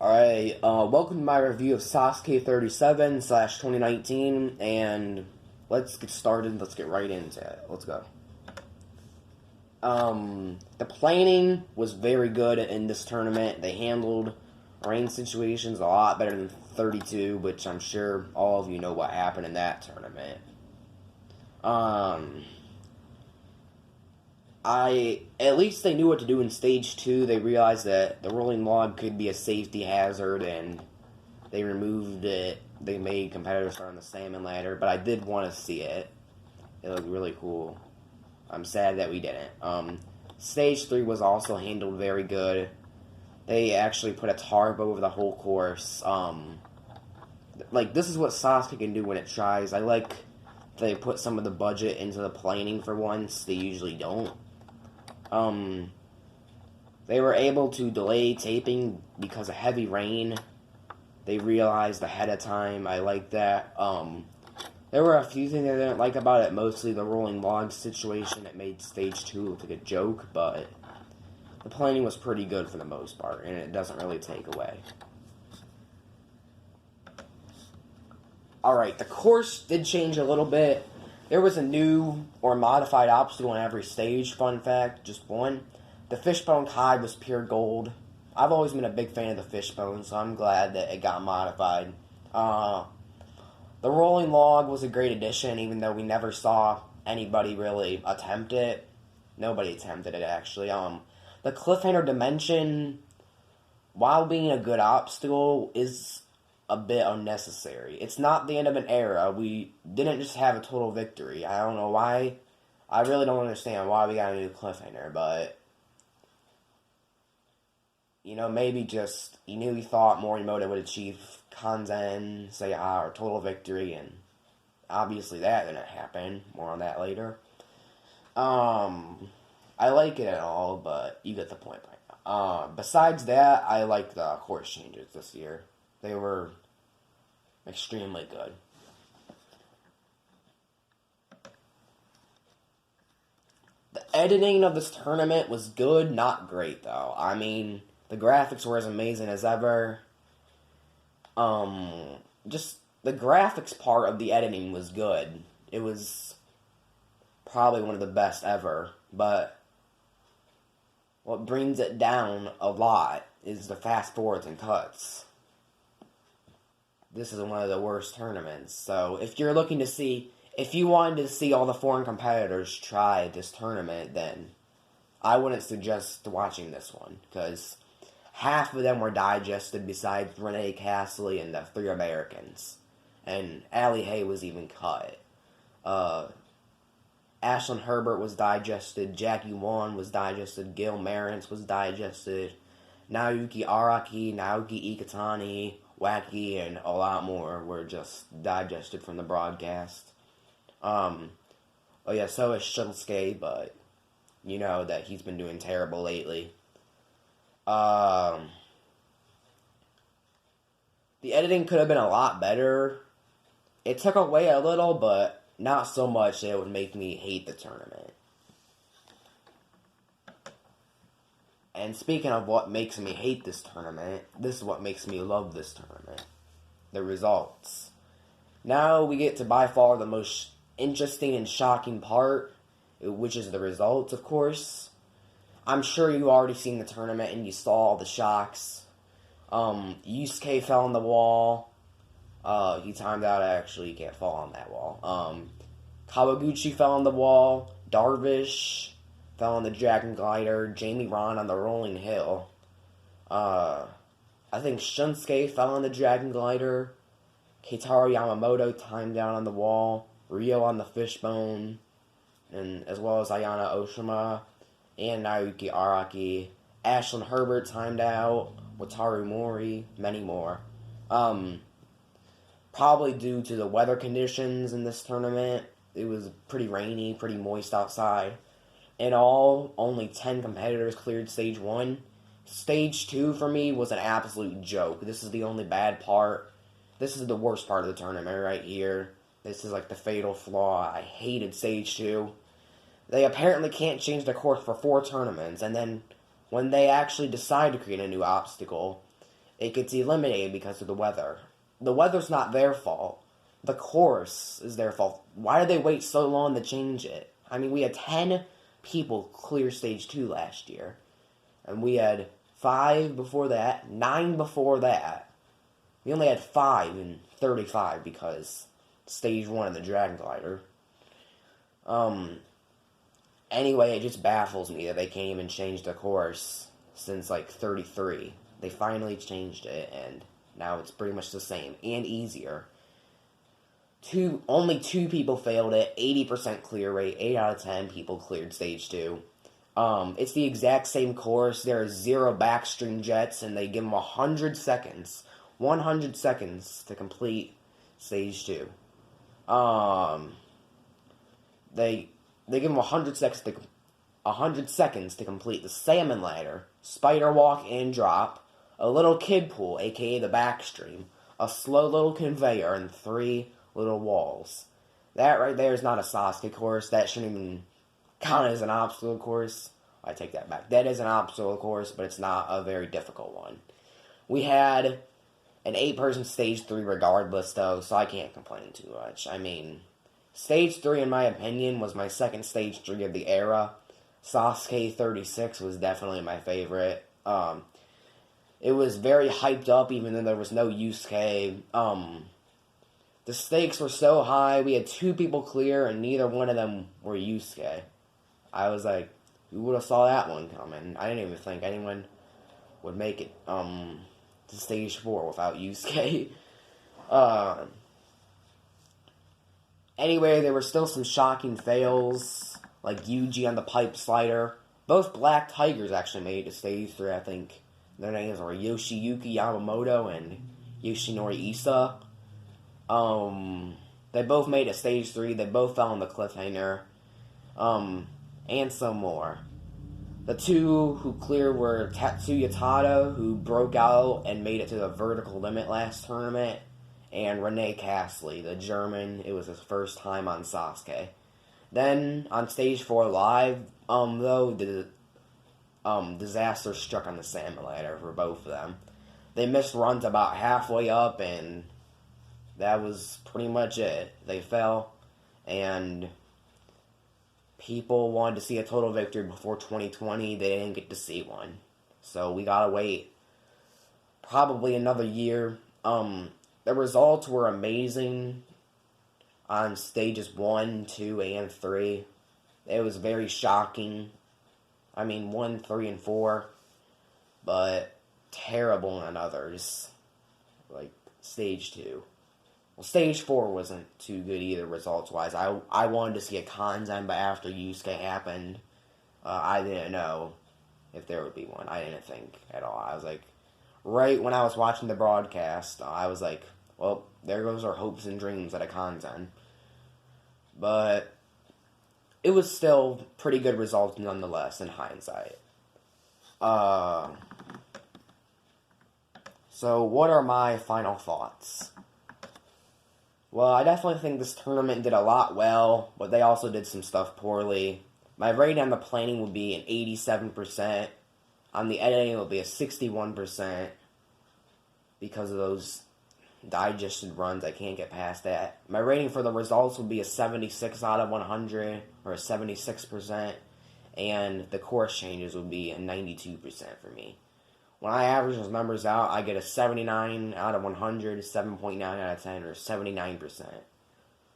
Alright, welcome to my review of Sasuke 37 slash 2019, and let's get started, let's get right into it, let's go. The planning was very good in this tournament. They handled rain situations a lot better than 32, which I'm sure all of you know what happened in that tournament. At least they knew what to do in stage 2. They realized that the rolling log could be a safety hazard, and they removed it. They made competitors start on the salmon ladder, but I did want to see it. It looked really cool. I'm sad that we didn't. Stage 3 was also handled very good. They actually put a tarp over the whole course. This is what Sasuke can do when it tries. I like they put some of the budget into the planning for once. They usually don't. They were able to delay taping because of heavy rain. They realized ahead of time. I like that. There were a few things I didn't like about it, mostly the rolling log situation. It made stage 2 look like a joke, but the planning was pretty good for the most part, and it doesn't really take away. Alright, the course did change a little bit. There was a new or modified obstacle in every stage. Fun fact, just one. The fishbone Kai was pure gold. I've always been a big fan of the fishbone, so I'm glad that it got modified. The rolling log was a great addition, even though we never saw anybody really attempt it. Nobody attempted it, actually. The cliffhanger dimension, while being a good obstacle, is a bit unnecessary. It's not the end of an era. We didn't just have a total victory. I don't know why. I really don't understand why we got a new cliffhanger, but maybe just he thought Morimoto would achieve Kanzen, say, or total victory, and obviously that didn't happen. More on that later. I like it at all, but you get the point right now. Besides that, I like the course changes this year. They were extremely good. The editing of this tournament was good, not great, though. I mean, the graphics were as amazing as ever. Just the graphics part of the editing was good. It was probably one of the best ever, but what brings it down a lot is the fast forwards and cuts. This is one of the worst tournaments. So if you wanted to see all the foreign competitors try this tournament, then I wouldn't suggest watching this one, because half of them were digested besides Renee Castley and the 3 Americans. And Ali Hay was even cut. Ashlyn Herbert was digested, Jackie Wan was digested, Gail Marantz was digested, Naoki Araki, Naoki Ikatani, Wacky, and a lot more were just digested from the broadcast. Oh yeah, so is Sasuke, but you know that he's been doing terrible lately. The editing could have been a lot better. It took away a little, but not so much that it would make me hate the tournament. And speaking of what makes me hate this tournament, this is what makes me love this tournament. The results. Now we get to by far the most interesting and shocking part, which is the results, of course. I'm sure you've already seen the tournament and you saw all the shocks. Yusuke fell on the wall. He timed out, actually, he can't fall on that wall. Kawaguchi fell on the wall. Darvish fell on the Dragon Glider. Jamie Ron on the Rolling Hill. I think Shunsuke fell on the Dragon Glider. Keitaro Yamamoto timed out on the wall. Ryo on the Fishbone. And as well as Ayana Oshima. And Naoki Araki. Ashlyn Herbert timed out. Wataru Mori. Many more. Probably due to the weather conditions in this tournament. It was pretty rainy, pretty moist outside. In all, only 10 competitors cleared Stage 1. Stage 2, for me, was an absolute joke. This is the only bad part. This is the worst part of the tournament right here. This is like the fatal flaw. I hated Stage 2. They apparently can't change the course for 4 tournaments, and then when they actually decide to create a new obstacle, it gets eliminated because of the weather. The weather's not their fault. The course is their fault. Why did they wait so long to change it? I mean, we had 10 people clear Stage 2 last year. And we had 5 before that, 9 before that. We only had 5 in 35 because Stage 1 of the Dragon Glider. Anyway, it just baffles me that they can't even change the course since, like, 33. They finally changed it, and now it's pretty much the same and easier. Only 2 people failed it, 80% clear rate, 8 out of 10 people cleared Stage 2. It's the exact same course. There are 0 backstream jets, and they give them 100 seconds. 100 seconds to complete Stage 2. They give them 100 seconds to complete the Salmon Ladder, Spider Walk and Drop, a little kid pool, aka the backstream, a slow little conveyor, and 3 little walls. That right there is not a Sasuke course. That shouldn't even count as an obstacle course. I take that back. That is an obstacle course, but it's not a very difficult one. We had an 8-person Stage 3 regardless, though, so I can't complain too much. I mean, Stage 3, in my opinion, was my second Stage 3 of the era. Sasuke 36 was definitely my favorite. It was very hyped up, even though there was no Yusuke. The stakes were so high. We had 2 people clear, and neither one of them were Yusuke. I was like, who would have saw that one coming? I didn't even think anyone would make it to Stage 4 without Yusuke. Anyway, there were still some shocking fails, like Yuji on the pipe slider. Both Black Tigers actually made it to Stage 3, I think. Their names were Yoshiyuki Yamamoto and Yoshinori Issa. They both made it Stage 3. They both fell on the cliffhanger. And some more. The 2 who cleared were Tatsuya Tada, who broke out and made it to the vertical limit last tournament, and Rene Castley, the German. It was his first time on Sasuke. Then, on Stage 4 Live, though, the disaster struck on the Salmon Ladder for both of them. They missed runs about halfway up, and that was pretty much it. They fell, and people wanted to see a total victory before 2020. They didn't get to see one. So we gotta wait probably another year. The results were amazing on Stages 1, 2, and 3. It was very shocking. I mean, 1, 3, and 4. But terrible on others. Like Stage 2. Well, Stage 4 wasn't too good either, results-wise. I wanted to see a Kanzen, but after Yusuke happened, I didn't know if there would be one. I didn't think at all. I was like, right when I was watching the broadcast, I was like, well, there goes our hopes and dreams at a Kanzen. But it was still pretty good results nonetheless, in hindsight. So, what are my final thoughts? Well, I definitely think this tournament did a lot well, but they also did some stuff poorly. My rating on the planning would be an 87%. On the editing, it would be a 61%. Because of those digested runs, I can't get past that. My rating for the results would be a 76 out of 100, or a 76%. And the course changes would be a 92% for me. When I average those numbers out, I get a 79 out of 100, 7.9 out of 10, or 79%.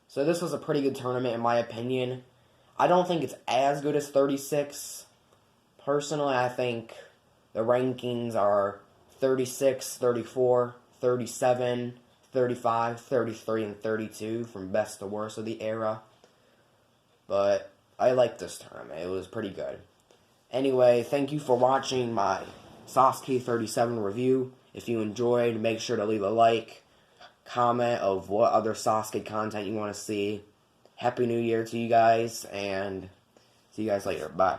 So this was a pretty good tournament in my opinion. I don't think it's as good as 36. Personally, I think the rankings are 36, 34, 37, 35, 33, and 32 from best to worst of the era. But I liked this tournament. It was pretty good. Anyway, thank you for watching my Sasuke 37 review. If you enjoyed, make sure to leave a like, comment of what other Sasuke content you want to see. Happy New Year to you guys, and see you guys later. Bye.